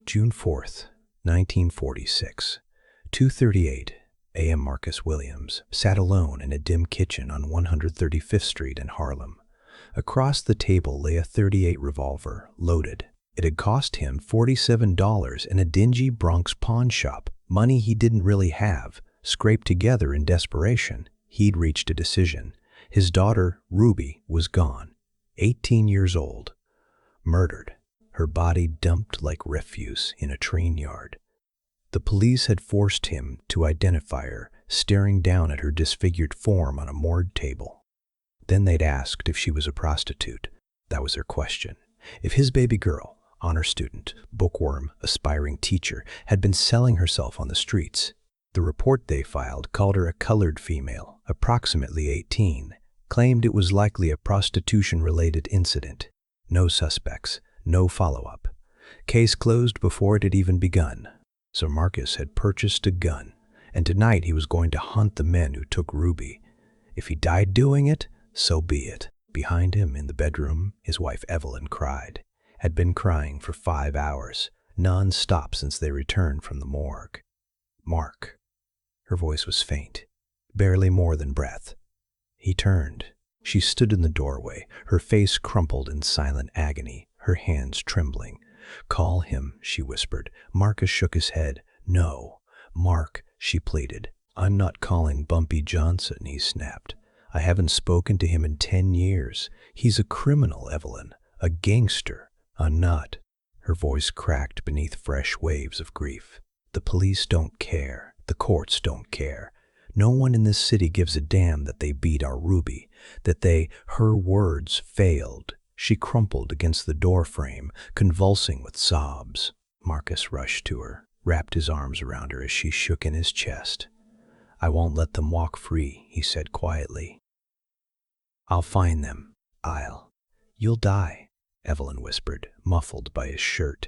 June 4th, 1946, 2:38 a.m. Marcus Williams sat alone in a dim kitchen on 135th Street in Harlem. Across the table lay a .38 revolver, loaded. It had cost him $47 in a dingy Bronx pawn shop, money he didn't really have, scraped together in desperation. He'd reached a decision. His daughter, Ruby, was gone, 18 years old, murdered, her body dumped like refuse in a train yard. The police had forced him to identify her, staring down at her disfigured form on a morgue table. Then they'd asked if she was a prostitute. That was their question. If his baby girl, honor student, bookworm, aspiring teacher, had been selling herself on the streets. The report they filed called her a colored female, approximately 18, claimed it was likely a prostitution-related incident. No suspects, no follow-up. Case closed before it had even begun. So Marcus had purchased a gun, and tonight he was going to hunt the men who took Ruby. If he died doing it, so be it. Behind him in the bedroom, his wife Evelyn cried. Had been crying for 5 hours, non-stop since they returned from the morgue. Mark. Her voice was faint, barely more than breath. He turned. She stood in the doorway, her face crumpled in silent agony, her hands trembling. "Call him," she whispered. Marcus shook his head. "No, Mark," she pleaded. "I'm not calling Bumpy Johnson," he snapped. "I haven't spoken to him in 10 years. He's a criminal, Evelyn, a gangster. I'm not." Her voice cracked beneath fresh waves of grief. "The police don't care. The courts don't care. No one in this city gives a damn that they beat our Ruby, that her words failed." She crumpled against the doorframe, convulsing with sobs. Marcus rushed to her, wrapped his arms around her as she shook in his chest. "I won't let them walk free," he said quietly. "I'll find them. You'll die," Evelyn whispered, muffled by his shirt.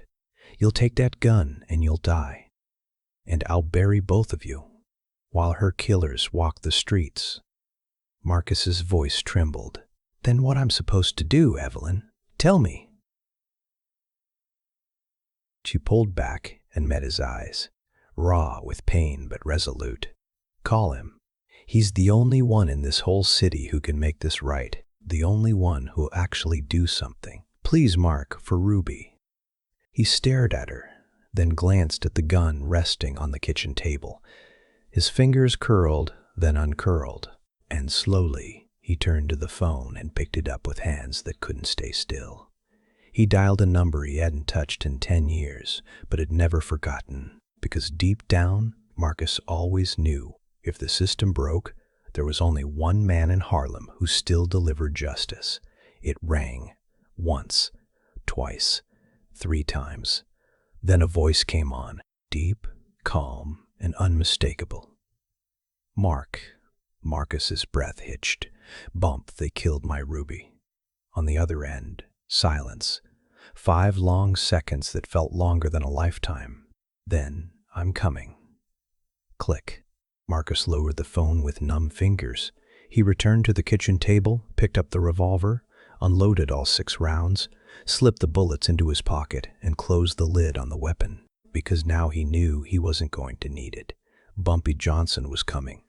"You'll take that gun and you'll die. And I'll bury both of you, while her killers walk the streets." Marcus's voice trembled. "Then what I'm supposed to do, Evelyn? Tell me." She pulled back and met his eyes, raw with pain but resolute. "Call him. He's the only one in this whole city who can make this right, the only one who'll actually do something. Please, Mark, for Ruby." He stared at her, then glanced at the gun resting on the kitchen table. His fingers curled, then uncurled, and slowly he turned to the phone and picked it up with hands that couldn't stay still. He dialed a number he hadn't touched in 10 years, but had never forgotten, because deep down, Marcus always knew if the system broke, there was only one man in Harlem who still delivered justice. It rang. Once, twice, 3 times. Then a voice came on, deep, calm, and unmistakable. "Mark." Marcus's breath hitched. "Bump, they killed my Ruby." On the other end, silence. 5 long seconds that felt longer than a lifetime. Then, "I'm coming." Click. Marcus lowered the phone with numb fingers. He returned to the kitchen table, picked up the revolver, unloaded all 6 rounds, slipped the bullets into his pocket, and closed the lid on the weapon, because now he knew he wasn't going to need it. Bumpy Johnson was coming.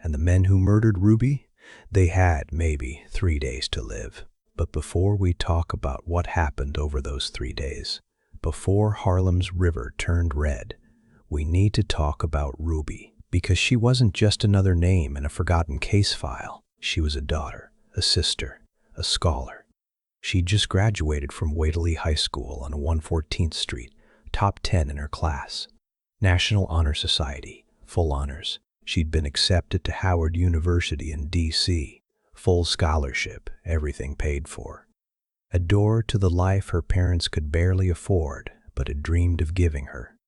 And the men who murdered Ruby, they had maybe 3 days to live. But before we talk about what happened over those 3 days, before Harlem's River turned red, we need to talk about Ruby, because she wasn't just another name in a forgotten case file. She was a daughter, a sister, a scholar. She just graduated from Whately High School on 114th Street, top 10 in her class. National Honor Society, full honors. She'd been accepted to Howard University in D.C., full scholarship, everything paid for. A door to the life her parents could barely afford, but had dreamed of giving her.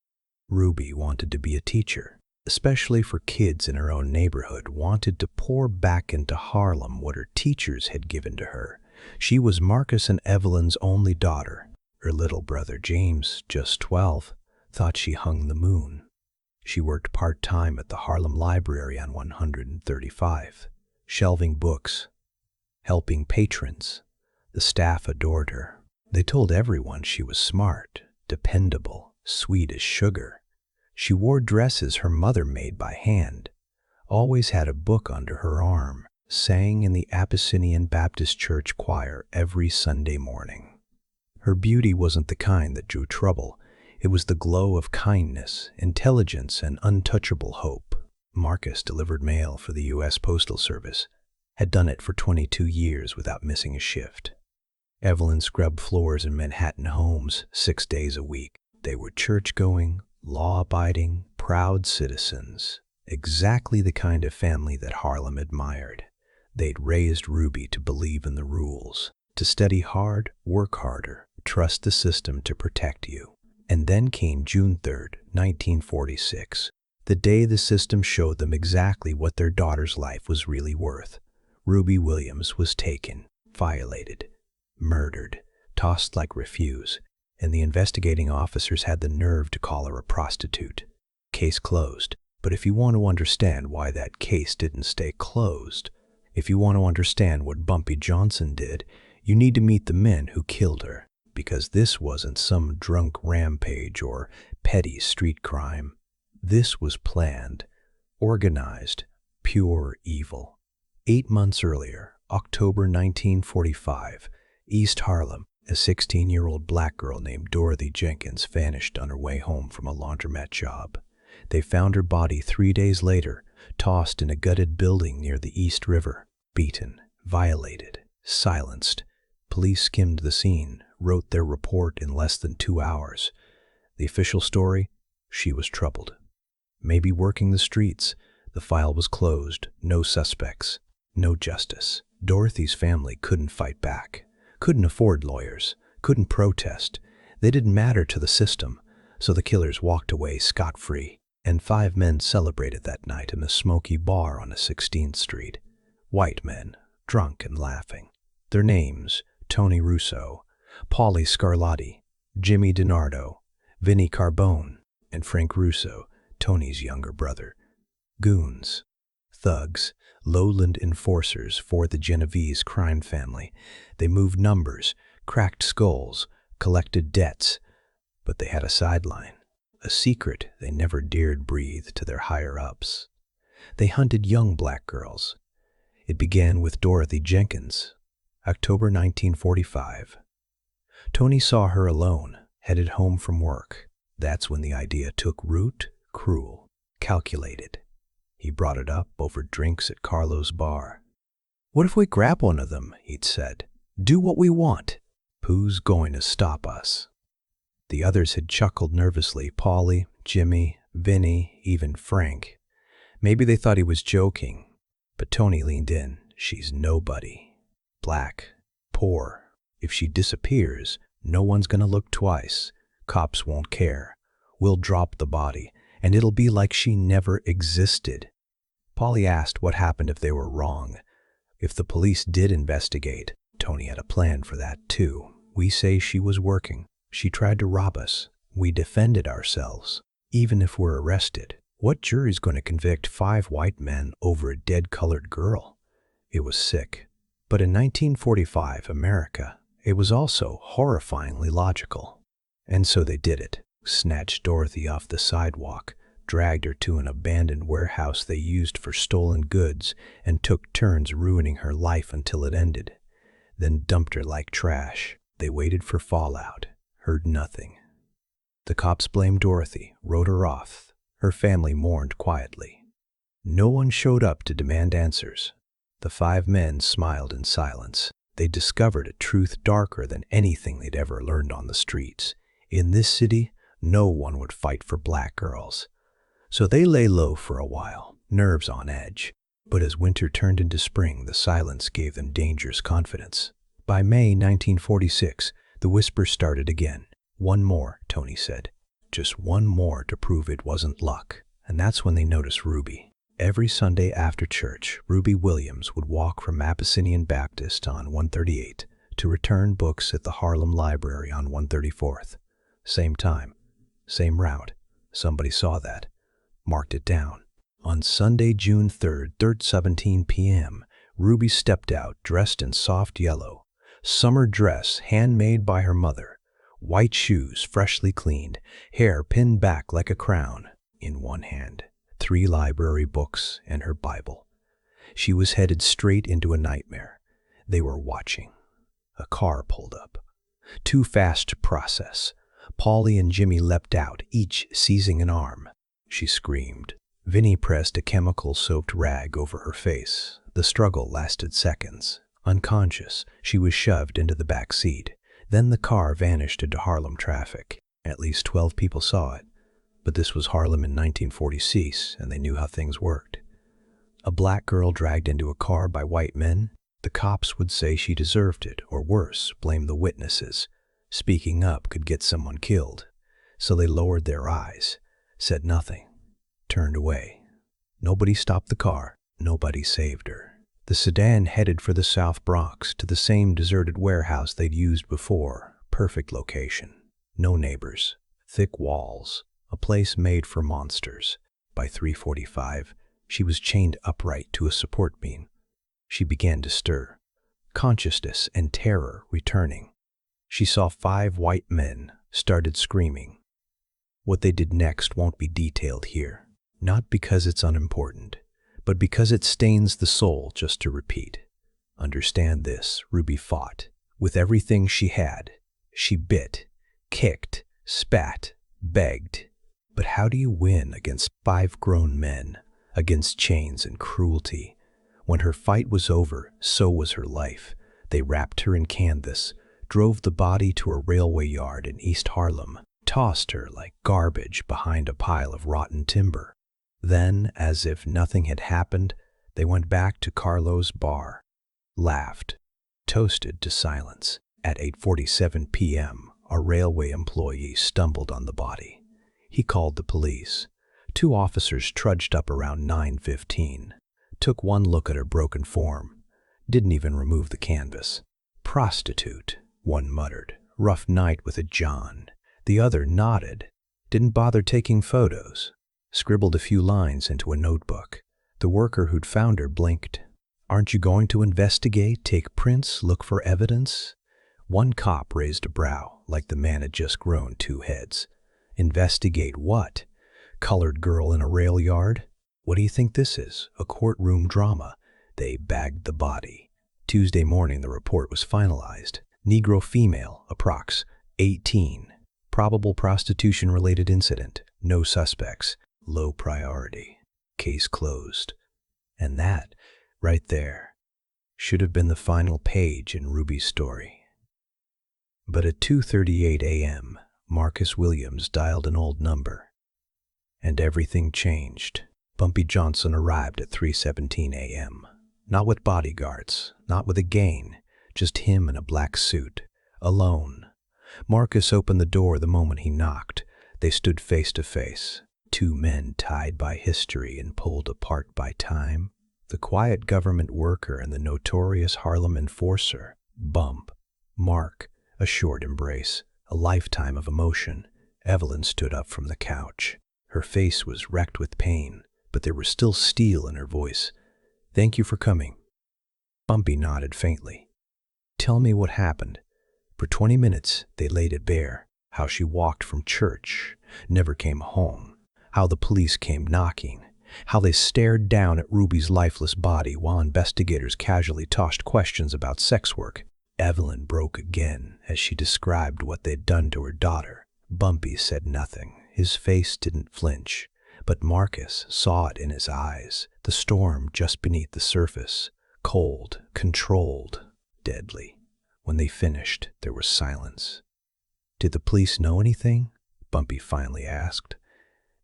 Ruby wanted to be a teacher, especially for kids in her own neighborhood, wanted to pour back into Harlem what her teachers had given to her. She was Marcus and Evelyn's only daughter. Her little brother James, just 12, thought she hung the moon. She worked part-time at the Harlem Library on 135, shelving books, helping patrons. The staff adored her. They told everyone she was smart, dependable, sweet as sugar. She wore dresses her mother made by hand, always had a book under her arm, sang in the Abyssinian Baptist Church choir every Sunday morning. Her beauty wasn't the kind that drew trouble. It was the glow of kindness, intelligence, and untouchable hope. Marcus delivered mail for the U.S. Postal Service, had done it for 22 years without missing a shift. Evelyn scrubbed floors in Manhattan homes 6 days a week. They were church-going, law-abiding, proud citizens, exactly the kind of family that Harlem admired. They'd raised Ruby to believe in the rules, to study hard, work harder, trust the system to protect you. And then came June 3rd, 1946, the day the system showed them exactly what their daughter's life was really worth. Ruby Williams was taken, violated, murdered, tossed like refuse, and the investigating officers had the nerve to call her a prostitute. Case closed. But if you want to understand why that case didn't stay closed, if you want to understand what Bumpy Johnson did, you need to meet the men who killed her, because this wasn't some drunk rampage or petty street crime. This was planned, organized, pure evil. 8 months earlier, October 1945, East Harlem, a 16-year-old black girl named Dorothy Jenkins vanished on her way home from a laundromat job. They found her body 3 days later, tossed in a gutted building near the East River, beaten, violated, silenced. Police skimmed the scene, wrote their report in less than 2 hours. The official story? She was troubled. Maybe working the streets. The file was closed. No suspects. No justice. Dorothy's family couldn't fight back, couldn't afford lawyers, couldn't protest. They didn't matter to the system, so the killers walked away scot-free. And 5 men celebrated that night in a smoky bar on 16th Street. White men, drunk and laughing. Their names, Tony Russo, Paulie Scarlatti, Jimmy DiNardo, Vinnie Carbone, and Frank Russo, Tony's younger brother. Goons, thugs, lowland enforcers for the Genovese crime family. They moved numbers, cracked skulls, collected debts, but they had a sideline. A secret they never dared breathe to their higher-ups. They hunted young black girls. It began with Dorothy Jenkins, October 1945. Tony saw her alone, headed home from work. That's when the idea took root, cruel, calculated. He brought it up over drinks at Carlo's bar. "What if we grab one of them?" he'd said. "Do what we want. Who's going to stop us?" The others had chuckled nervously, Paulie, Jimmy, Vinnie, even Frank. Maybe they thought he was joking, but Tony leaned in. "She's nobody. Black, poor. If she disappears, no one's gonna look twice. Cops won't care. We'll drop the body, and it'll be like she never existed." Paulie asked what happened if they were wrong. If the police did investigate, Tony had a plan for that too. "We say she was working. She tried to rob us. We defended ourselves. Even if we're arrested, what jury's going to convict 5 white men over a dead colored girl?" It was sick. But in 1945 America, it was also horrifyingly logical. And so they did it. Snatched Dorothy off the sidewalk, dragged her to an abandoned warehouse they used for stolen goods, and took turns ruining her life until it ended. Then dumped her like trash. They waited for fallout. Heard nothing. The cops blamed Dorothy, wrote her off. Her family mourned quietly. No one showed up to demand answers. The 5 men smiled in silence. They discovered a truth darker than anything they'd ever learned on the streets. In this city, no one would fight for black girls. So they lay low for a while, nerves on edge. But as winter turned into spring, the silence gave them dangerous confidence. By May 1946, the whispers started again. "One more," Tony said. "Just one more to prove it wasn't luck." And that's when they noticed Ruby. Every Sunday after church, Ruby Williams would walk from Abyssinian Baptist on 138 to return books at the Harlem Library on 134th. Same time, same route. Somebody saw that, marked it down. On Sunday, June 3rd, 7:17 p.m., Ruby stepped out dressed in soft yellow, summer dress handmade by her mother, white shoes freshly cleaned, hair pinned back like a crown, in one hand, 3 library books and her Bible. She was headed straight into a nightmare. They were watching. A car pulled up. Too fast to process. Polly and Jimmy leapt out, each seizing an arm. She screamed. Vinnie pressed a chemical-soaked rag over her face. The struggle lasted seconds. Unconscious, she was shoved into the back seat. Then the car vanished into Harlem traffic. At least 12 people saw it. But this was Harlem in 1946, and they knew how things worked. A black girl dragged into a car by white men. The cops would say she deserved it, or worse, blame the witnesses. Speaking up could get someone killed. So they lowered their eyes, said nothing, turned away. Nobody stopped the car. Nobody saved her. The sedan headed for the South Bronx, to the same deserted warehouse they'd used before. Perfect location. No neighbors. Thick walls. A place made for monsters. By 3:45, she was chained upright to a support beam. She began to stir. Consciousness and terror returning. She saw 5 white men, started screaming. What they did next won't be detailed here. Not because it's unimportant, but because it stains the soul just to repeat. Understand this, Ruby fought. With everything she had. She bit, kicked, spat, begged. But how do you win against 5 grown men, against chains and cruelty? When her fight was over, so was her life. They wrapped her in canvas, drove the body to a railway yard in East Harlem, tossed her like garbage behind a pile of rotten timber. Then, as if nothing had happened, they went back to Carlo's bar, laughed, toasted to silence. At 8:47 p.m., a railway employee stumbled on the body. He called the police. 2 officers trudged up around 9:15, took one look at her broken form, didn't even remove the canvas. Prostitute, one muttered. Rough night with a John. The other nodded, didn't bother taking photos, scribbled a few lines into a notebook. The worker who'd found her blinked. Aren't you going to investigate, take prints, look for evidence? One cop raised a brow, like the man had just grown 2 heads. Investigate what? Colored girl in a rail yard? What do you think this is? A courtroom drama? They bagged the body. Tuesday morning the report was finalized. Negro female, approx. 18. Probable prostitution-related incident. No suspects. Low priority. Case closed. And that, right there, should have been the final page in Ruby's story. But at 2:38 a.m., Marcus Williams dialed an old number. And everything changed. Bumpy Johnson arrived at 3:17 a.m. Not with bodyguards, not with a gang, just him in a black suit, alone. Marcus opened the door the moment he knocked. They stood face to face, 2 men tied by history and pulled apart by time. The quiet government worker and the notorious Harlem enforcer. Bump. Mark. A short embrace. A lifetime of emotion. Evelyn stood up from the couch. Her face was wrecked with pain, but there was still steel in her voice. Thank you for coming. Bumpy nodded faintly. Tell me what happened. For 20 minutes, they laid it bare. How she walked from church, never came home. How the police came knocking. How they stared down at Ruby's lifeless body while investigators casually tossed questions about sex work. Evelyn broke again as she described what they'd done to her daughter. Bumpy said nothing. His face didn't flinch, but Marcus saw it in his eyes. The storm just beneath the surface. Cold, controlled, deadly. When they finished, there was silence. Did the police know anything? Bumpy finally asked.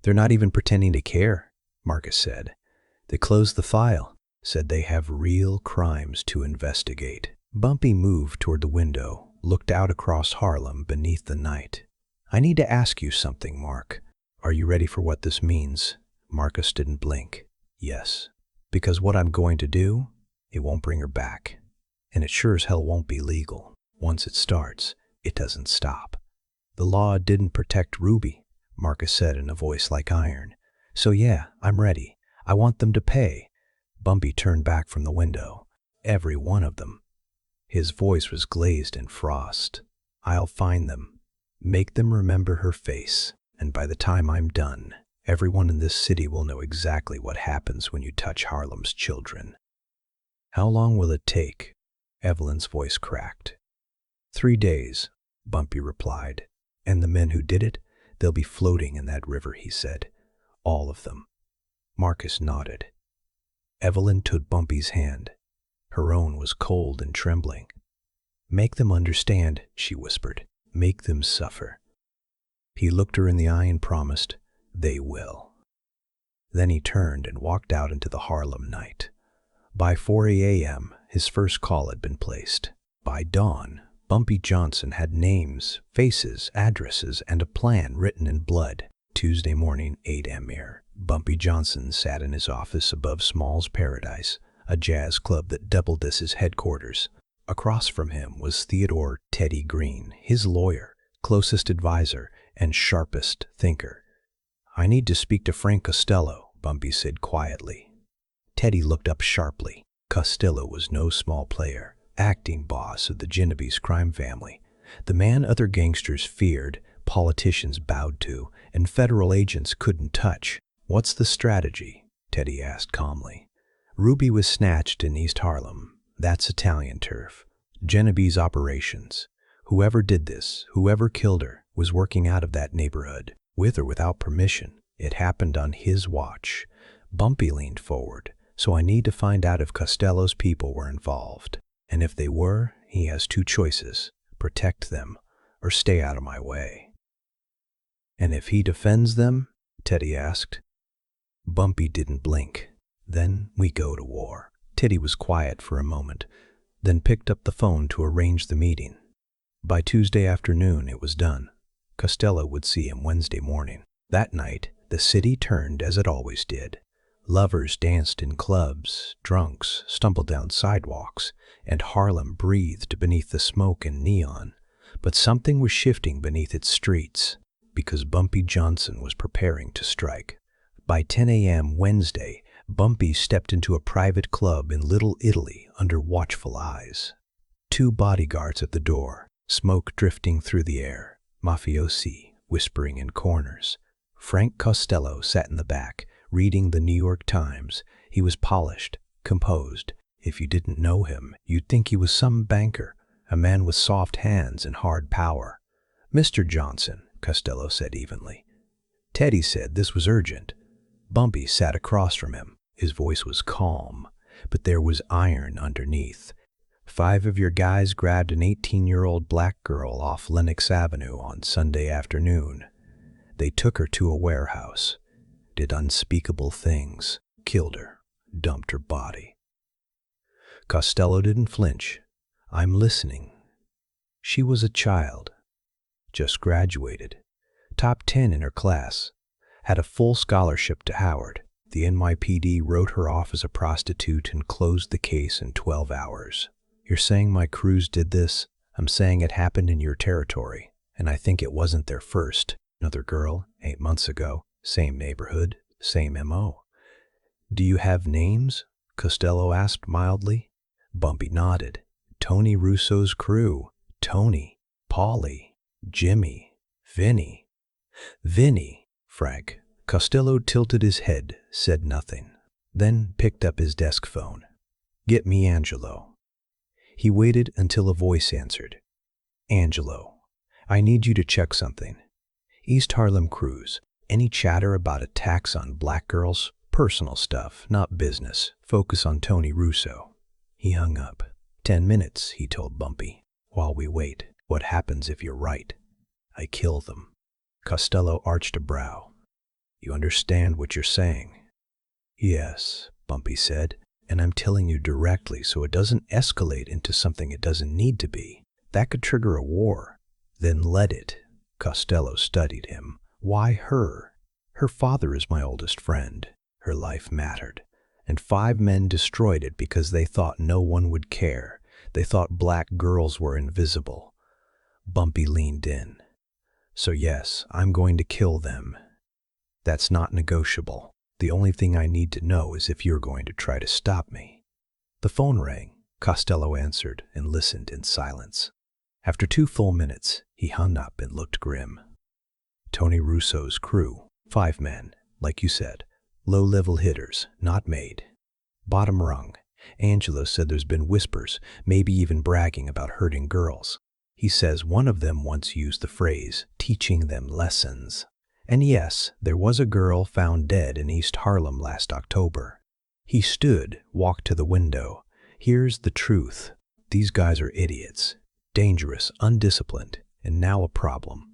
They're not even pretending to care, Marcus said. They closed the file, said they have real crimes to investigate. Bumpy moved toward the window, looked out across Harlem beneath the night. I need to ask you something, Mark. Are you ready for what this means? Marcus didn't blink. Yes. Because what I'm going to do, it won't bring her back. And it sure as hell won't be legal. Once it starts, it doesn't stop. The law didn't protect Ruby, Marcus said in a voice like iron. So yeah, I'm ready. I want them to pay. Bumpy turned back from the window. Every one of them. His voice was glazed in frost. I'll find them. Make them remember her face, and by the time I'm done, everyone in this city will know exactly what happens when you touch Harlem's children." "How long will it take?" Evelyn's voice cracked. 3 days, Bumpy replied. "And the men who did it, they'll be floating in that river," he said. "All of them." Marcus nodded. Evelyn took Bumpy's hand. Her own was cold and trembling. "Make them understand," she whispered. "Make them suffer." He looked her in the eye and promised, "They will." Then he turned and walked out into the Harlem night. By 4 a.m., his first call had been placed. By dawn, Bumpy Johnson had names, faces, addresses, and a plan written in blood. Tuesday morning, 8 a.m. Bumpy Johnson sat in his office above Small's Paradise, a jazz club that doubled as his headquarters. Across from him was Theodore "Teddy" Green, his lawyer, closest advisor, and sharpest thinker. "I need to speak to Frank Costello," Bumpy said quietly. Teddy looked up sharply. Costello was no small player, acting boss of the Genovese crime family, the man other gangsters feared, politicians bowed to, and federal agents couldn't touch. "What's the strategy?" Teddy asked calmly. "Ruby was snatched in East Harlem. That's Italian turf. Genovese operations. Whoever did this, whoever killed her, was working out of that neighborhood, with or without permission. It happened on his watch." Bumpy leaned forward. "So I need to find out if Costello's people were involved. And if they were, he has 2 choices. Protect them, or stay out of my way." "And if he defends them?" Teddy asked. Bumpy didn't blink. "Then we go to war." Teddy was quiet for a moment, then picked up the phone to arrange the meeting. By Tuesday afternoon, it was done. Costello would see him Wednesday morning. That night, the city turned as it always did. Lovers danced in clubs, drunks stumbled down sidewalks, and Harlem breathed beneath the smoke and neon. But something was shifting beneath its streets, because Bumpy Johnson was preparing to strike. By 10 a.m. Wednesday, Bumpy stepped into a private club in Little Italy under watchful eyes. 2 bodyguards at the door, smoke drifting through the air, mafiosi whispering in corners. Frank Costello sat in the back, reading the New York Times. He was polished, composed. If you didn't know him, you'd think he was some banker, a man with soft hands and hard power. "Mr. Johnson," Costello said evenly. Teddy said this was urgent. Bumpy sat across from him. His voice was calm, but there was iron underneath. 5 of your guys grabbed an 18-year-old black girl off Lenox Avenue on Sunday afternoon. They took her to a warehouse, did unspeakable things, killed her, dumped her body. Costello didn't flinch. "I'm listening." "She was a child, just graduated, top 10 in her class, had a full scholarship to Howard. The NYPD wrote her off as a prostitute and closed the case in 12 hours. You're saying my crews did this? I'm saying it happened in your territory, and I think it wasn't their first. Another girl, 8 months ago, same neighborhood, same M.O. "Do you have names?" Costello asked mildly. Bumpy nodded. "Tony Russo's crew. Tony, Paulie, Jimmy, Vinny." "Vinny, Frank." Costello tilted his head, said nothing, then picked up his desk phone. "Get me Angelo." He waited until a voice answered. "Angelo, I need you to check something. East Harlem crews, any chatter about attacks on black girls? Personal stuff, not business. Focus on Tony Russo." He hung up. 10 minutes, he told Bumpy. "While we wait, what happens if you're right?" "I kill them." Costello arched a brow. "You understand what you're saying?" "Yes," Bumpy said, "and I'm telling you directly so it doesn't escalate into something it doesn't need to be. That could trigger a war." "Then let it." Costello studied him. "Why her? Her father is my oldest friend. Her life mattered. And 5 men destroyed it because they thought no one would care. They thought black girls were invisible." Bumpy leaned in. "So yes, I'm going to kill them. That's not negotiable. The only thing I need to know is if you're going to try to stop me." The phone rang. Costello answered and listened in silence. After 2 full minutes, he hung up and looked grim. Tony Russo's crew, 5 men, like you said, low-level hitters, not made. Bottom rung. Angelo said there's been whispers, maybe even bragging about hurting girls. He says one of them once used the phrase, teaching them lessons. And yes, there was a girl found dead in East Harlem last October. He stood, walked to the window. Here's the truth. These guys are idiots. Dangerous, undisciplined, and now a problem.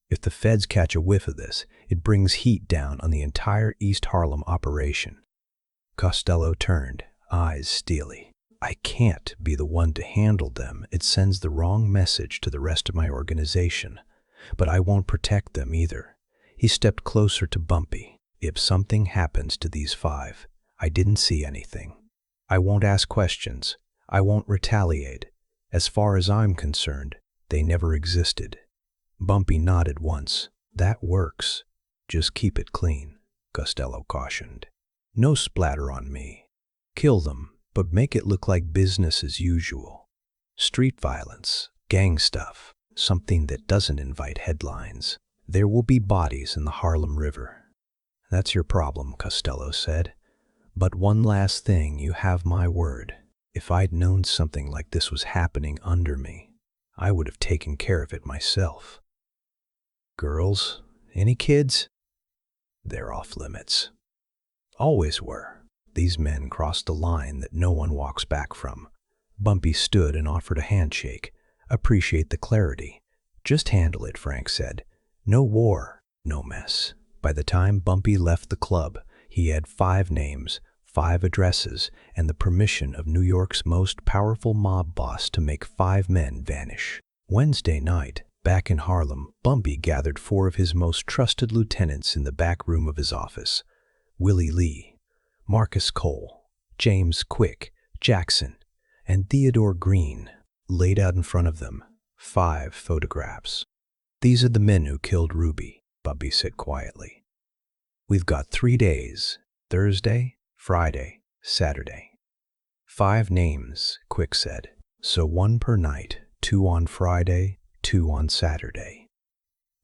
If the feds catch a whiff of this, it brings heat down on the entire East Harlem operation. Costello turned, eyes steely. I can't be the one to handle them. It sends the wrong message to the rest of my organization. But I won't protect them either. He stepped closer to Bumpy. If something happens to these 5, I didn't see anything. I won't ask questions. I won't retaliate. As far as I'm concerned, they never existed. Bumpy nodded once. That works. Just keep it clean, Costello cautioned. No splatter on me. Kill them, but make it look like business as usual. Street violence, gang stuff, something that doesn't invite headlines. There will be bodies in the Harlem River. That's your problem, Costello said. But one last thing, you have my word. If I'd known something like this was happening under me, I would have taken care of it myself. Girls? Any kids? They're off limits. Always were. These men crossed a line that no one walks back from. Bumpy stood and offered a handshake. Appreciate the clarity. Just handle it, Frank said. No war, no mess. By the time Bumpy left the club, he had 5 names, 5 addresses, and the permission of New York's most powerful mob boss to make 5 men vanish. Wednesday night, back in Harlem, Bumpy gathered 4 of his most trusted lieutenants in the back room of his office. Willie Lee, Marcus Cole, James Quick, Jackson, and Theodore Green laid out in front of them 5 photographs. These are the men who killed Ruby, Bumpy said quietly. We've got 3 days, Thursday, Friday, Saturday. 5 names, Quick said. So 1 per night, 2 on Friday, 2 on Saturday.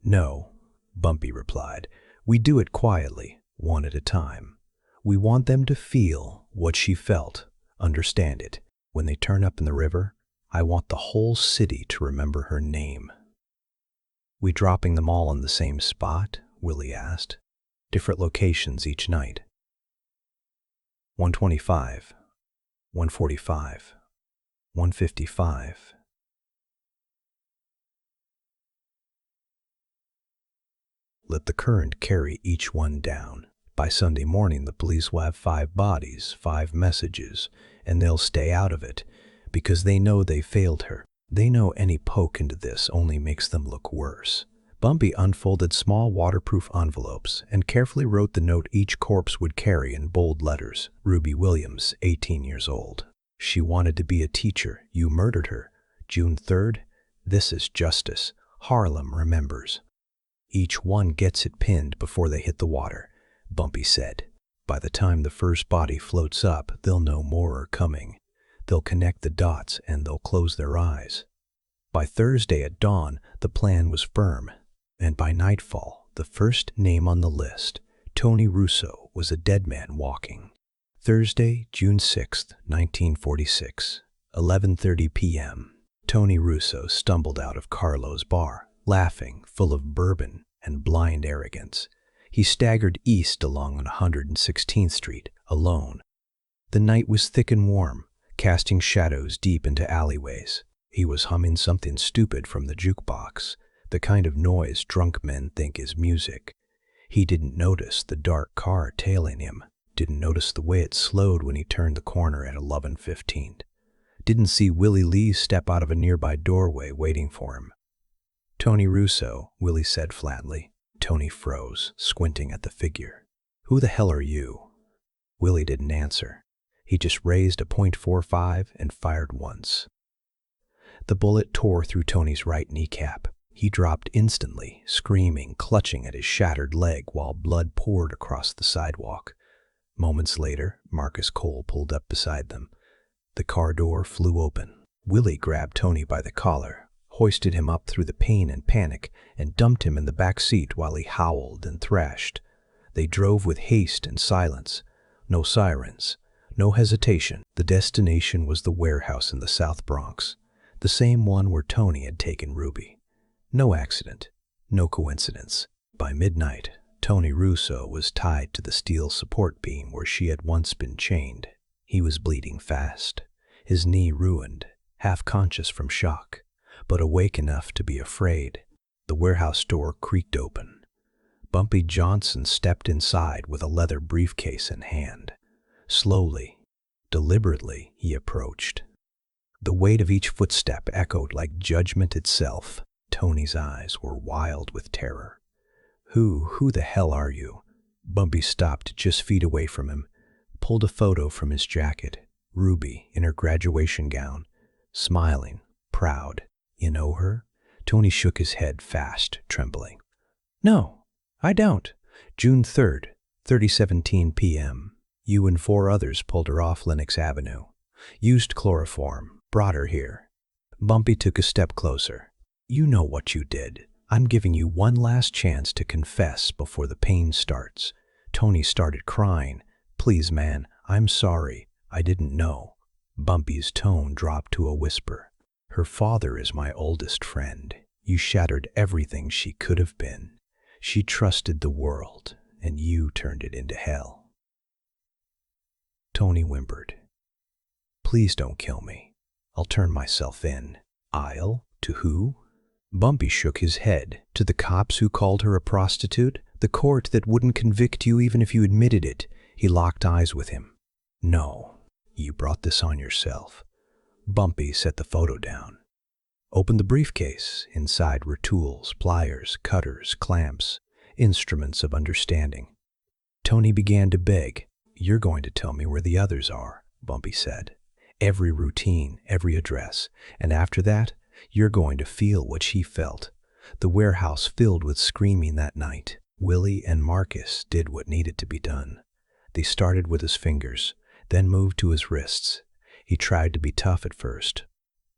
No, Bumpy replied. We do it quietly, 1 at a time. We want them to feel what she felt, understand it. When they turn up in the river, I want the whole city to remember her name. We dropping them all in the same spot? Willie asked. Different locations each night. 125, 145, 155. Let the current carry each one down. By Sunday morning, the police will have 5 bodies, 5 messages, and they'll stay out of it because they know they failed her. They know any poke into this only makes them look worse. Bumpy unfolded small waterproof envelopes and carefully wrote the note each corpse would carry in bold letters. Ruby Williams, 18 years old. She wanted to be a teacher. You murdered her. June 3rd. This is justice. Harlem remembers. Each one gets it pinned before they hit the water, Bumpy said. By the time the first body floats up, they'll know more are coming. They'll connect the dots and they'll close their eyes. By Thursday at dawn, the plan was firm. And by nightfall, the first name on the list, Tony Russo, was a dead man walking. Thursday, June 6, 1946, 11:30 p.m. Tony Russo stumbled out of Carlo's bar, laughing, full of bourbon and blind arrogance. He staggered east along 116th Street, alone. The night was thick and warm, casting shadows deep into alleyways. He was humming something stupid from the jukebox, the kind of noise drunk men think is music. He didn't notice the dark car tailing him, didn't notice the way it slowed when he turned the corner at 11:15. Didn't see Willie Lee step out of a nearby doorway waiting for him. Tony Russo, Willie said flatly. Tony froze, squinting at the figure. Who the hell are you? Willie didn't answer. He just raised a .45 and fired once. The bullet tore through Tony's right kneecap. He dropped instantly, screaming, clutching at his shattered leg while blood poured across the sidewalk. Moments later, Marcus Cole pulled up beside them. The car door flew open. Willie grabbed Tony by the collar. hoisted him up through the pain and panic, and dumped him in the back seat while he howled and thrashed. They drove with haste and silence. No sirens, no hesitation. The destination was the warehouse in the South Bronx, the same one where Tony had taken Ruby. No accident, no coincidence. By midnight, Tony Russo was tied to the steel support beam where she had once been chained. He was bleeding fast, his knee ruined, half conscious from shock, but awake enough to be afraid. The warehouse door creaked open. Bumpy Johnson stepped inside with a leather briefcase in hand. Slowly, deliberately, he approached. The weight of each footstep echoed like judgment itself. Tony's eyes were wild with terror. Who the hell are you?" Bumpy stopped just feet away from him, pulled a photo from his jacket. Ruby, in her graduation gown, smiling, proud. "You know her?" Tony shook his head fast, trembling. "No, I don't. June 3rd, 30:17 p.m. You and 4 others pulled her off Lenox Avenue. Used chloroform, brought her here." Bumpy took a step closer. "You know what you did. I'm giving you one last chance to confess before the pain starts." Tony started crying. "Please, man, I'm sorry. I didn't know." Bumpy's tone dropped to a whisper. "Her father is my oldest friend. You shattered everything she could have been. She trusted the world, and you turned it into hell." Tony whimpered. "Please don't kill me. I'll turn myself in." "I'll? To who?" Bumpy shook his head. "To the cops who called her a prostitute? The court that wouldn't convict you even if you admitted it." He locked eyes with him. "No, you brought this on yourself." Bumpy set the photo down. Opened the briefcase. Inside were tools, pliers, cutters, clamps, instruments of understanding. Tony began to beg. "You're going to tell me where the others are," Bumpy said. "Every routine, every address. And after that, you're going to feel what she felt." The warehouse filled with screaming that night. Willie and Marcus did what needed to be done. They started with his fingers, then moved to his wrists. He tried to be tough at first,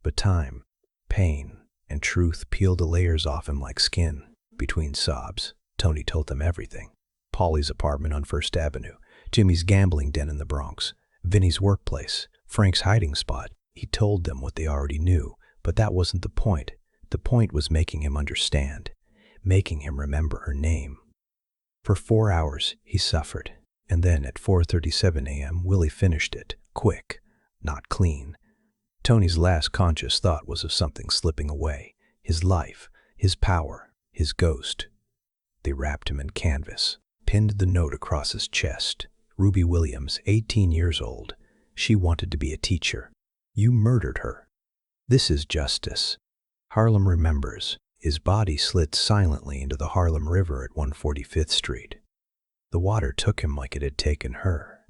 but time, pain, and truth peeled the layers off him like skin. Between sobs, Tony told them everything. Paulie's apartment on First Avenue, Jimmy's gambling den in the Bronx, Vinny's workplace, Frank's hiding spot. He told them what they already knew, but that wasn't the point. The point was making him understand, making him remember her name. For 4 hours, he suffered, and then at 4:37 a.m., Willie finished it, quick, not clean. Tony's last conscious thought was of something slipping away, his life, his power, his ghost. They wrapped him in canvas, pinned the note across his chest. Ruby Williams, 18 years old. She wanted to be a teacher. You murdered her. This is justice. Harlem remembers. His body slid silently into the Harlem River at 145th Street. The water took him like it had taken her.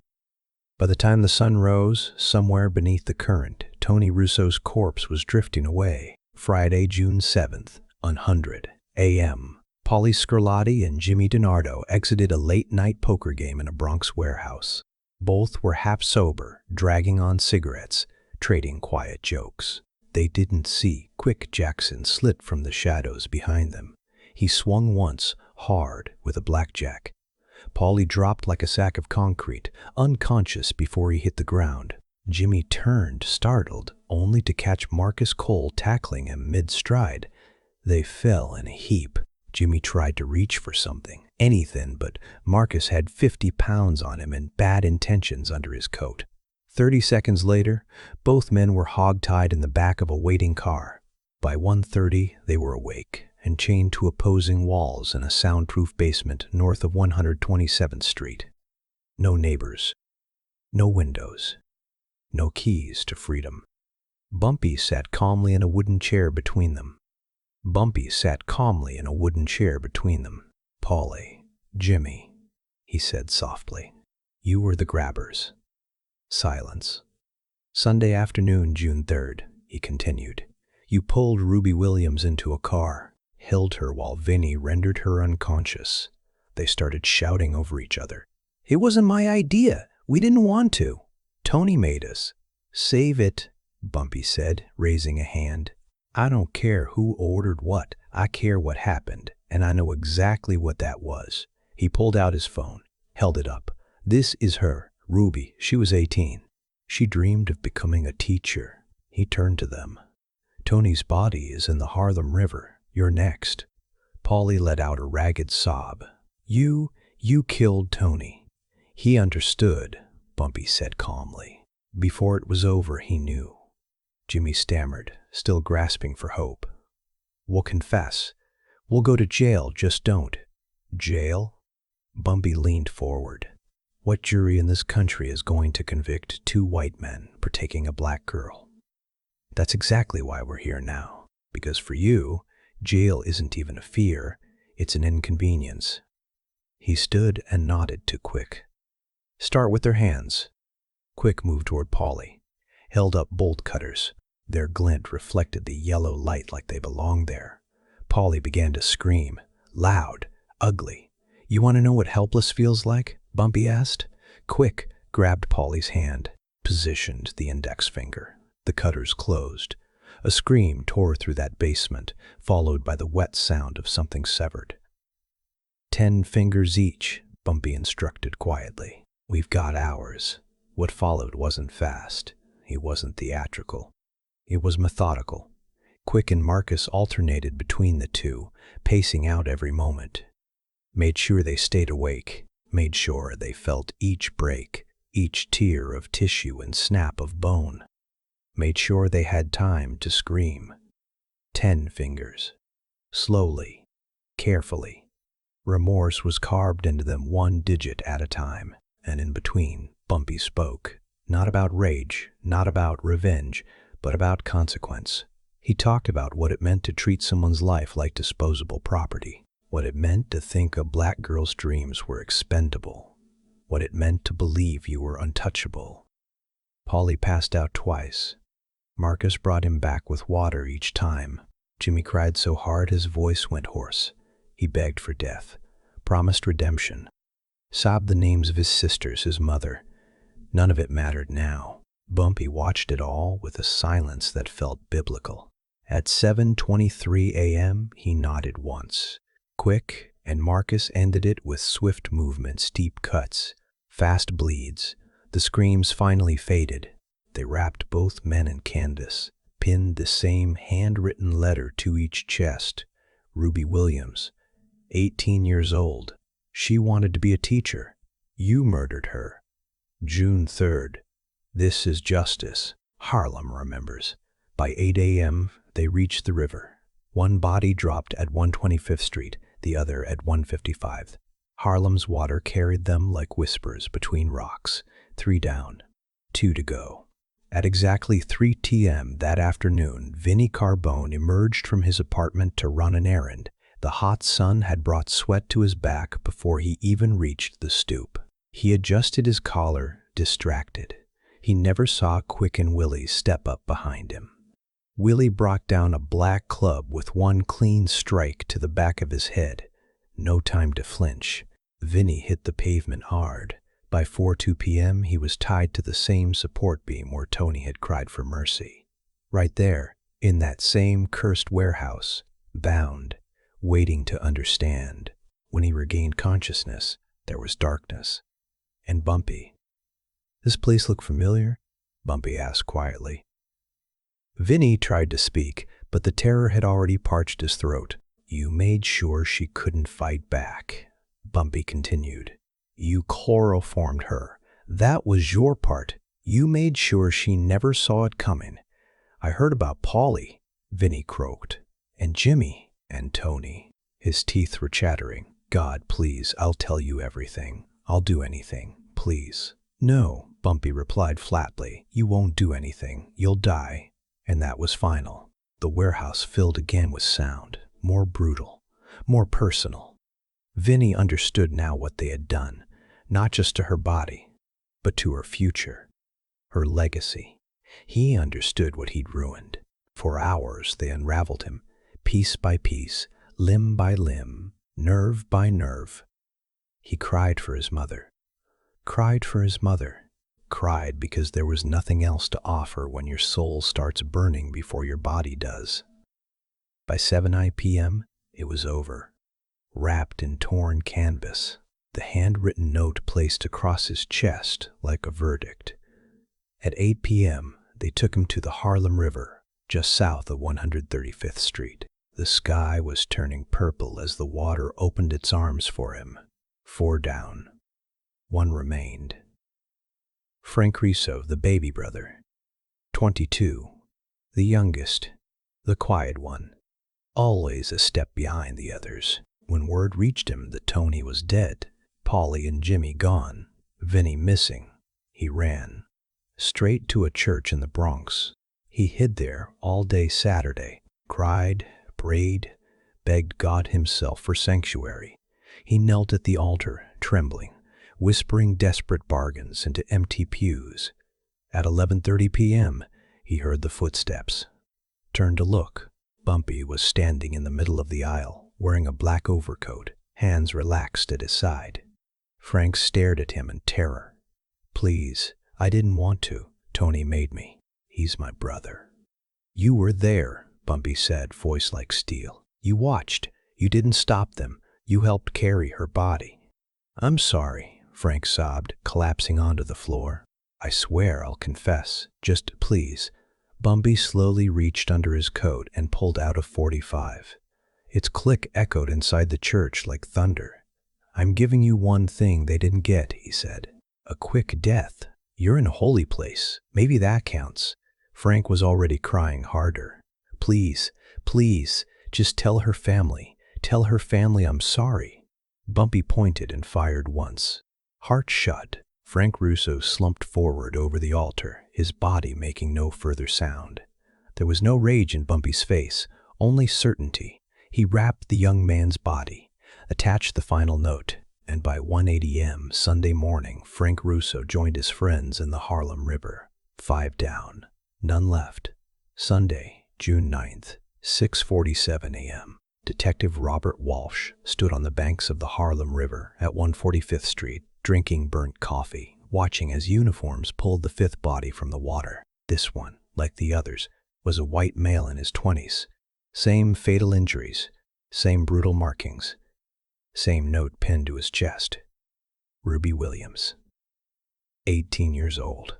By the time the sun rose, somewhere beneath the current, Tony Russo's corpse was drifting away. Friday, June 7th, 100 a.m. Paulie Scarlatti and Jimmy DiNardo exited a late-night poker game in a Bronx warehouse. Both were half sober, dragging on cigarettes, trading quiet jokes. They didn't see Quick Jackson slit from the shadows behind them. He swung once, hard, with a blackjack. Paulie dropped like a sack of concrete, unconscious before he hit the ground. Jimmy turned, startled, only to catch Marcus Cole tackling him mid-stride. They fell in a heap. Jimmy tried to reach for something, anything, but Marcus had 50 pounds on him and bad intentions under his coat. 30 seconds later, both men were hogtied in the back of a waiting car. By 1:30, they were awake and chained to opposing walls in a soundproof basement north of 127th Street. No neighbors, no windows, no keys to freedom. Bumpy sat calmly in a wooden chair between them. "Paulie, Jimmy," he said softly. "You were the grabbers." Silence. "Sunday afternoon, June 3rd, he continued. "You pulled Ruby Williams into a car, held her while Vinny rendered her unconscious." They started shouting over each other. "It wasn't my idea. We didn't want to. Tony made us." "Save it," Bumpy said, raising a hand. I don't care who ordered what. I care what happened, and I know exactly what that was. He pulled out his phone, held it up. This is her, Ruby. She was 18. She dreamed of becoming a teacher. He turned to them. Tony's body is in the Harlem River. You're next. Polly let out a ragged sob. You killed Tony. He understood, Bumpy said calmly. Before it was over, he knew. Jimmy stammered, still grasping for hope. We'll confess. We'll go to jail, just don't. Jail? Bumpy leaned forward. What jury in this country is going to convict two white men for taking a black girl? That's exactly why we're here now. Because for you, jail isn't even a fear, it's an inconvenience. He stood and nodded to Quick. Start with their hands. Quick moved toward Polly, held up bolt cutters. Their glint reflected the yellow light like they belonged there. Polly began to scream, loud, ugly. You want to know what helpless feels like? Bumpy asked. Quick grabbed Polly's hand, positioned the index finger. The cutters closed. A scream tore through that basement, followed by the wet sound of something severed. 10 fingers each, Bumpy instructed quietly. We've got ours. What followed wasn't fast. He wasn't theatrical. It was methodical. Quick and Marcus alternated between the two, pacing out every moment. Made sure they stayed awake, made sure they felt each break, each tear of tissue and snap of bone. Made sure they had time to scream. 10 fingers. Slowly, carefully. Remorse was carved into them 1 digit at a time, and in between, Bumpy spoke. Not about rage, not about revenge, but about consequence. He talked about what it meant to treat someone's life like disposable property, what it meant to think a black girl's dreams were expendable, what it meant to believe you were untouchable. Polly passed out twice. Marcus brought him back with water each time. Jimmy cried so hard his voice went hoarse. He begged for death, promised redemption, sobbed the names of his sisters, his mother. None of it mattered now. Bumpy watched it all with a silence that felt biblical. At 7:23 a.m., he nodded once. Quick, and Marcus ended it with swift movements, deep cuts, fast bleeds. The screams finally faded. They wrapped both men in canvas, pinned the same handwritten letter to each chest. Ruby Williams, 18 years old. She wanted to be a teacher. You murdered her. June 3rd. This is justice. Harlem remembers. By 8 a.m., they reached the river. One body dropped at 125th Street, the other at 155th. Harlem's water carried them like whispers between rocks. 3 down, 2 to go. At exactly 3 p.m. that afternoon, Vinnie Carbone emerged from his apartment to run an errand. The hot sun had brought sweat to his back before he even reached the stoop. He adjusted his collar, distracted. He never saw Quick and Willie step up behind him. Willie brought down a black club with one clean strike to the back of his head. No time to flinch. Vinnie hit the pavement hard. By 4:02 p.m., he was tied to the same support beam where Tony had cried for mercy. Right there, in that same cursed warehouse, bound, waiting to understand. When he regained consciousness, there was darkness. And Bumpy. This place look familiar? Bumpy asked quietly. Vinnie tried to speak, but the terror had already parched his throat. You made sure she couldn't fight back, Bumpy continued. You chloroformed her. That was your part. You made sure she never saw it coming. I heard about Polly, Vinnie croaked, and Jimmy, and Tony. His teeth were chattering. God, please, I'll tell you everything. I'll do anything, please. No, Bumpy replied flatly. You won't do anything. You'll die. And that was final. The warehouse filled again with sound, more brutal, more personal. Vinnie understood now what they had done, not just to her body, but to her future, her legacy. He understood what he'd ruined. For hours they unraveled him, piece by piece, limb by limb, nerve by nerve. He cried for his mother, cried for his mother, cried because there was nothing else to offer when your soul starts burning before your body does. By 7 p.m., it was over. Wrapped in torn canvas, the handwritten note placed across his chest like a verdict. At 8 p.m., they took him to the Harlem River, just south of 135th Street. The sky was turning purple as the water opened its arms for him. 4 down. 1 remained. Frank Russo, the baby brother. 22. The youngest. The quiet one. Always a step behind the others. When word reached him that Tony was dead, Polly and Jimmy gone, Vinny missing, he ran. Straight to a church in the Bronx. He hid there all day Saturday, cried, prayed, begged God himself for sanctuary. He knelt at the altar, trembling, whispering desperate bargains into empty pews. At 11:30 p.m., he heard the footsteps. Turned to look. Bumpy was standing in the middle of the aisle, wearing a black overcoat, hands relaxed at his side. Frank stared at him in terror. "Please, I didn't want to. Tony made me. He's my brother." "You were there," Bumpy said, voice like steel. "You watched. You didn't stop them. You helped carry her body." "I'm sorry," Frank sobbed, collapsing onto the floor. "I swear I'll confess. Just please." Bumpy slowly reached under his coat and pulled out a .45. Its click echoed inside the church like thunder. "I'm giving you one thing they didn't get," he said. "A quick death. You're in a holy place. Maybe that counts." Frank was already crying harder. "Please, please, just tell her family. Tell her family I'm sorry." Bumpy pointed and fired once. Heart shut. Frank Russo slumped forward over the altar, his body making no further sound. There was no rage in Bumpy's face, only certainty. He wrapped the young man's body, attached the final note, and by 1:80 a.m. Sunday morning, Frank Russo joined his friends in the Harlem River. 5 down. None left. Sunday, June 9th, 6:47 a.m. Detective Robert Walsh stood on the banks of the Harlem River at 145th Street, drinking burnt coffee, watching as uniforms pulled the 5th body from the water. This one, like the others, was a white male in his 20s. Same fatal injuries, same brutal markings, same note pinned to his chest. Ruby Williams. 18 years old.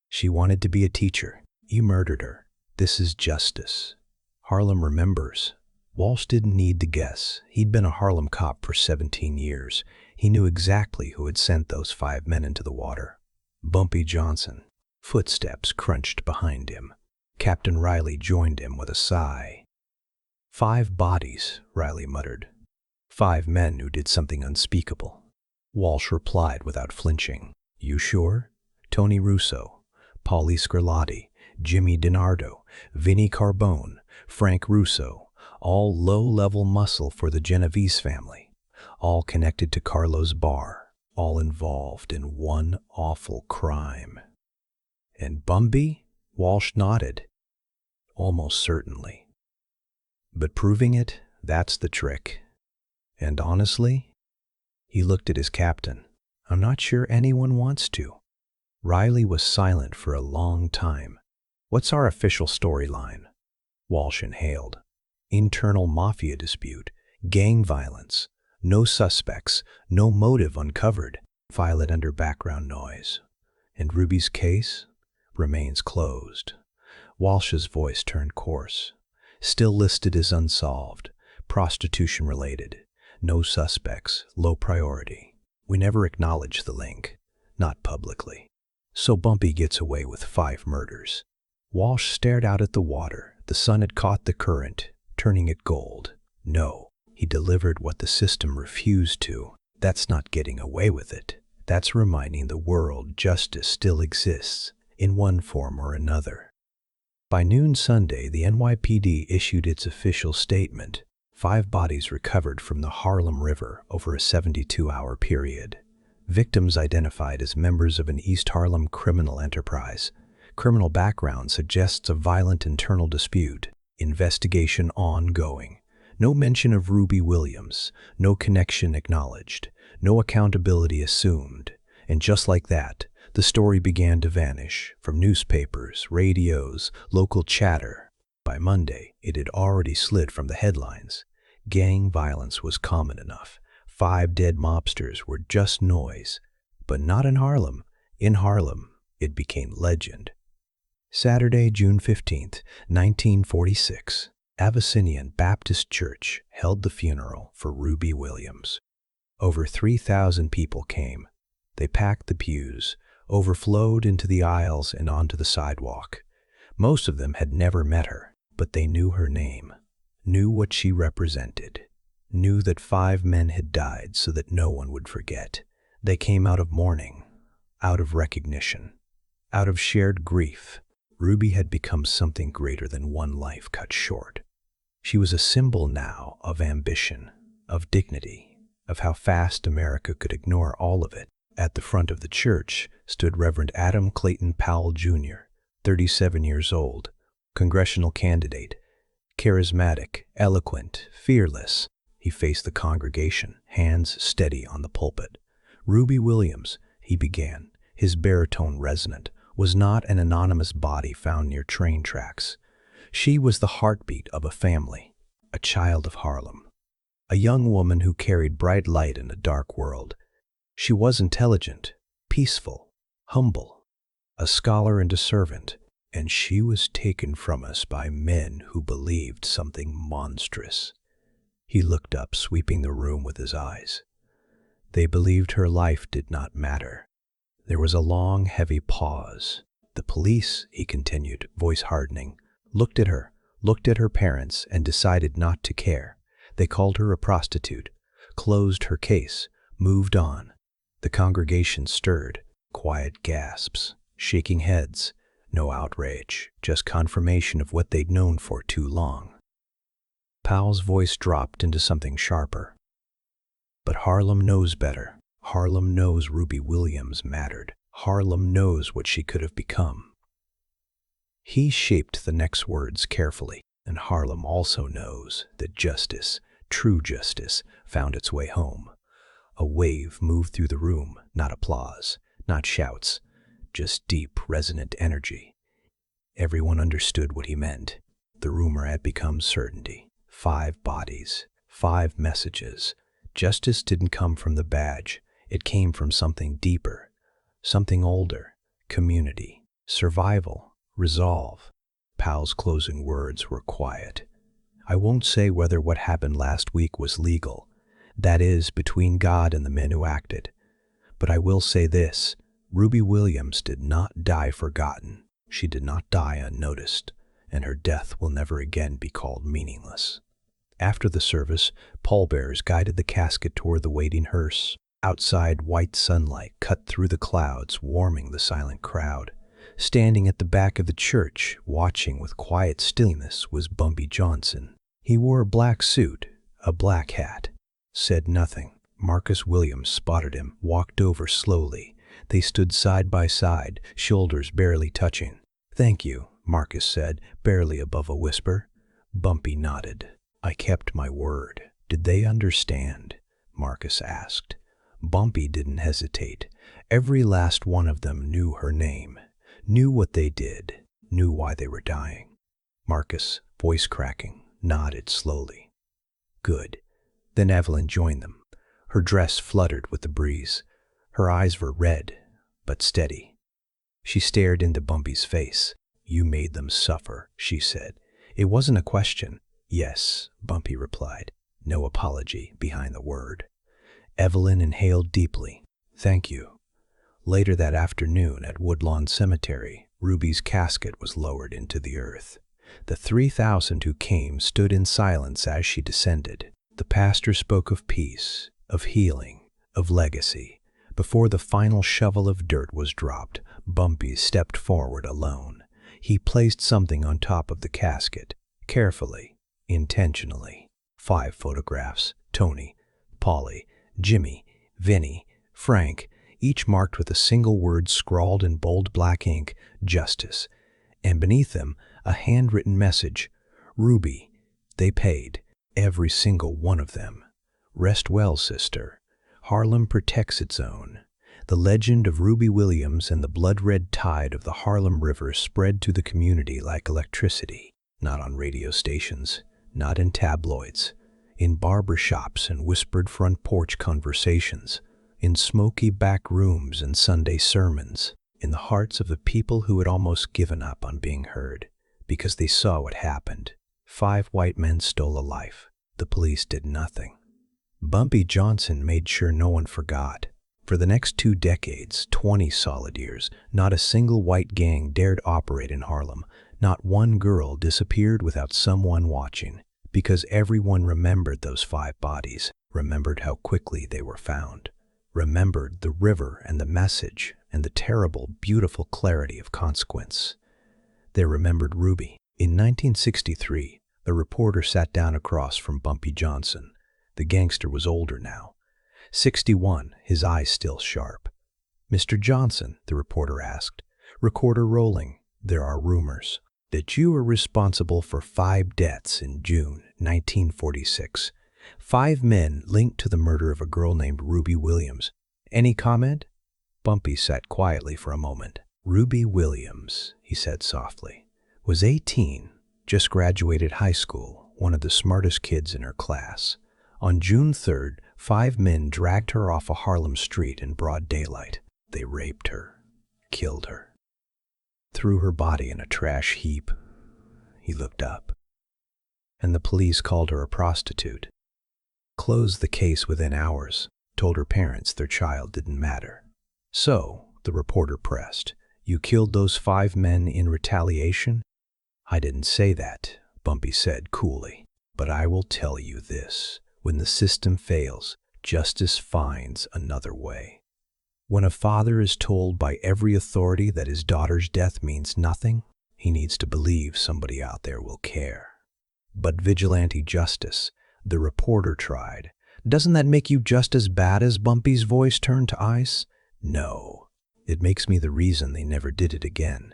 She wanted to be a teacher. You murdered her. This is justice. Harlem remembers. Walsh didn't need to guess. He'd been a Harlem cop for 17 years. He knew exactly who had sent those 5 men into the water. Bumpy Johnson. Footsteps crunched behind him. Captain Riley joined him with a sigh. 5 bodies, Riley muttered. 5 men who did something unspeakable. Walsh replied without flinching. You sure? Tony Russo, Paulie Scarlatti, Jimmy DiNardo, Vinnie Carbone, Frank Russo, all low-level muscle for the Genovese family, all connected to Carlo's bar, all involved in one awful crime. And Bumpy? Walsh nodded. Almost certainly. But proving it, that's the trick. And honestly, he looked at his captain. I'm not sure anyone wants to. Riley was silent for a long time. What's our official storyline? Walsh inhaled. Internal mafia dispute, gang violence, no suspects, no motive uncovered. File it under background noise. And Ruby's case remains closed. Walsh's voice turned coarse. Still listed as unsolved, prostitution related, no suspects, low priority. We never acknowledge the link, not publicly. So Bumpy gets away with 5 murders. Walsh stared out at the water. The sun had caught the current, turning it gold. No, he delivered what the system refused to. That's not getting away with it. That's reminding the world justice still exists, in one form or another. By noon Sunday, the NYPD issued its official statement. 5 bodies recovered from the Harlem River over a 72-hour period. Victims identified as members of an East Harlem criminal enterprise. Criminal background suggests a violent internal dispute. Investigation ongoing. No mention of Ruby Williams. No connection acknowledged. No accountability assumed. And just like that, the story began to vanish from newspapers, radios, local chatter. By by Monday, it had already slid from the headlines. Gang violence was common enough. 5 dead mobsters were just noise. But not in Harlem. In Harlem, it became legend. Saturday, June 15th, 1946, Abyssinian Baptist Church held the funeral for Ruby Williams. Over 3,000 people came. They packed the pews, overflowed into the aisles and onto the sidewalk. Most of them had never met her, but they knew her name, knew what she represented, knew that 5 men had died so that no one would forget. They came out of mourning, out of recognition, out of shared grief. Ruby had become something greater than one life cut short. She was a symbol now of ambition, of dignity, of how fast America could ignore all of it. At the front of the church stood Reverend Adam Clayton Powell, Jr., 37 years old, congressional candidate, charismatic, eloquent, fearless. He faced the congregation, hands steady on the pulpit. Ruby Williams, he began, his baritone resonant, was not an anonymous body found near train tracks. She was the heartbeat of a family, a child of Harlem, a young woman who carried bright light in a dark world. She was intelligent, peaceful, humble, a scholar and a servant, and she was taken from us by men who believed something monstrous. He looked up, sweeping the room with his eyes. They believed her life did not matter. There was a long, heavy pause. The police, he continued, voice hardening, looked at her parents, and decided not to care. They called her a prostitute, closed her case, moved on. The congregation stirred, quiet gasps, shaking heads, no outrage, just confirmation of what they'd known for too long. Powell's voice dropped into something sharper. But Harlem knows better. Harlem knows Ruby Williams mattered. Harlem knows what she could have become. He shaped the next words carefully, and Harlem also knows that justice, true justice, found its way home. A wave moved through the room, not applause, not shouts, just deep, resonant energy. Everyone understood what he meant. The rumor had become certainty. 5 bodies, 5 messages. Justice didn't come from the badge. It came from something deeper, something older, community, survival, resolve. Powell's closing words were quiet. I won't say whether what happened last week was legal. That is, between God and the men who acted. But I will say this, Ruby Williams did not die forgotten. She did not die unnoticed, and her death will never again be called meaningless. After the service, pallbearers guided the casket toward the waiting hearse. Outside, white sunlight cut through the clouds, warming the silent crowd. Standing at the back of the church, watching with quiet stillness, was Bumpy Johnson. He wore a black suit, a black hat, said nothing. Marcus Williams spotted him, walked over slowly. They stood side by side, shoulders barely touching. "Thank you," Marcus said, barely above a whisper. Bumpy nodded. "I kept my word." "Did they understand?" Marcus asked. Bumpy didn't hesitate. Every last one of them knew her name, knew what they did, knew why they were dying. Marcus, voice cracking, nodded slowly. "Good." Then Evelyn joined them. Her dress fluttered with the breeze. Her eyes were red, but steady. She stared into Bumpy's face. "You made them suffer," she said. It wasn't a question. "Yes," Bumpy replied. No apology behind the word. Evelyn inhaled deeply. "Thank you." Later that afternoon at Woodlawn Cemetery, Ruby's casket was lowered into the earth. The 3,000 who came stood in silence as she descended. The pastor spoke of peace, of healing, of legacy. Before the final shovel of dirt was dropped, Bumpy stepped forward alone. He placed something on top of the casket, carefully, intentionally. 5 photographs, Tony, Polly, Jimmy, Vinny, Frank, each marked with a single word scrawled in bold black ink, justice. And beneath them, a handwritten message, Ruby. They paid, every single one of them. Rest well, sister. Harlem protects its own. The legend of Ruby Williams and the blood-red tide of the Harlem River spread to the community like electricity. not on radio stations, not in tabloids, in barber shops and whispered front porch conversations, in smoky back rooms and Sunday sermons, in the hearts of the people who had almost given up on being heard because they saw what happened. 5 white men stole a life. The police did nothing. Bumpy Johnson made sure no one forgot. For the next 2 decades, 20 solid years, not a single white gang dared operate in Harlem. Not one girl disappeared without someone watching, because everyone remembered those 5 bodies, remembered how quickly they were found, remembered the river and the message and the terrible, beautiful clarity of consequence. They remembered Ruby. In 1963, a reporter sat down across from Bumpy Johnson. The gangster was older now. 61, his eyes still sharp. "Mr. Johnson," the reporter asked, "recorder rolling. There are rumors that you are responsible for 5 deaths in June 1946. 5 men linked to the murder of a girl named Ruby Williams. Any comment?" Bumpy sat quietly for a moment. "Ruby Williams," he said softly, "was 18, just graduated high school, one of the smartest kids in her class. On June 3rd, 5 men dragged her off a Harlem street in broad daylight. They raped her, killed her, threw her body in a trash heap." He looked up. "And the police called her a prostitute. Closed the case within hours, told her parents their child didn't matter." "So," the reporter pressed, "you killed those 5 men in retaliation?" "I didn't say that," Bumpy said coolly. "But I will tell you this. When the system fails, justice finds another way. When a father is told by every authority that his daughter's death means nothing, he needs to believe somebody out there will care." "But vigilante justice," the reporter tried. "Doesn't that make you just as bad?" As Bumpy's voice turned to ice. "No, it makes me the reason they never did it again."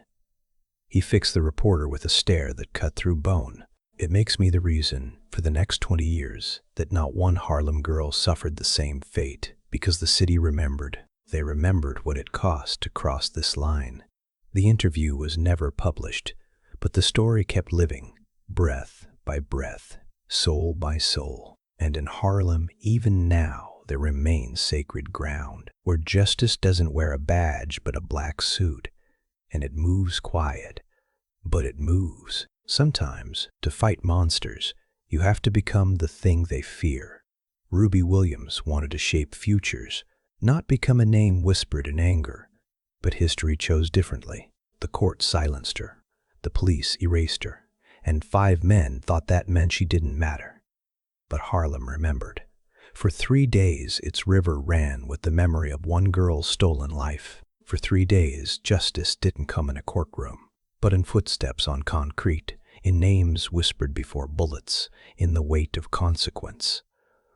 He fixed the reporter with a stare that cut through bone. "It makes me the reason, for the next 20 years, that not one Harlem girl suffered the same fate, because the city remembered. They remembered what it cost to cross this line." The interview was never published, but the story kept living, breath by breath, soul by soul. And in Harlem, even now, there remains sacred ground, where justice doesn't wear a badge but a black suit, and it moves quiet, but it moves. Sometimes, to fight monsters, you have to become the thing they fear. Ruby Williams wanted to shape futures, not become a name whispered in anger. But history chose differently. The court silenced her. The police erased her. And 5 men thought that meant she didn't matter. But Harlem remembered. For 3 days, its river ran with the memory of one girl's stolen life. For 3 days, justice didn't come in a courtroom, but in footsteps on concrete, in names whispered before bullets, in the weight of consequence.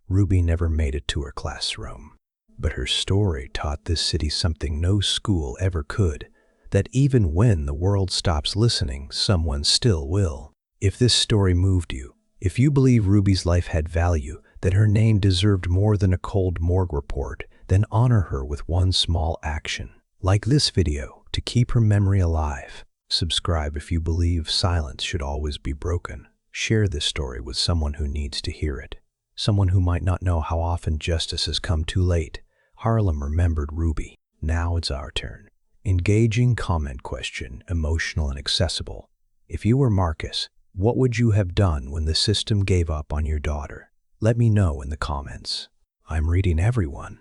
Ruby never made it to her classroom, but her story taught this city something no school ever could, that even when the world stops listening, someone still will. If this story moved you, if you believe Ruby's life had value, that her name deserved more than a cold morgue report, then honor her with one small action. Like this video to keep her memory alive. Subscribe if you believe silence should always be broken. Share this story with someone who needs to hear it. Someone who might not know how often justice has come too late. Harlem remembered Ruby. Now it's our turn. Engaging comment question, emotional and accessible. If you were Marcus, what would you have done when the system gave up on your daughter? Let me know in the comments. I'm reading everyone.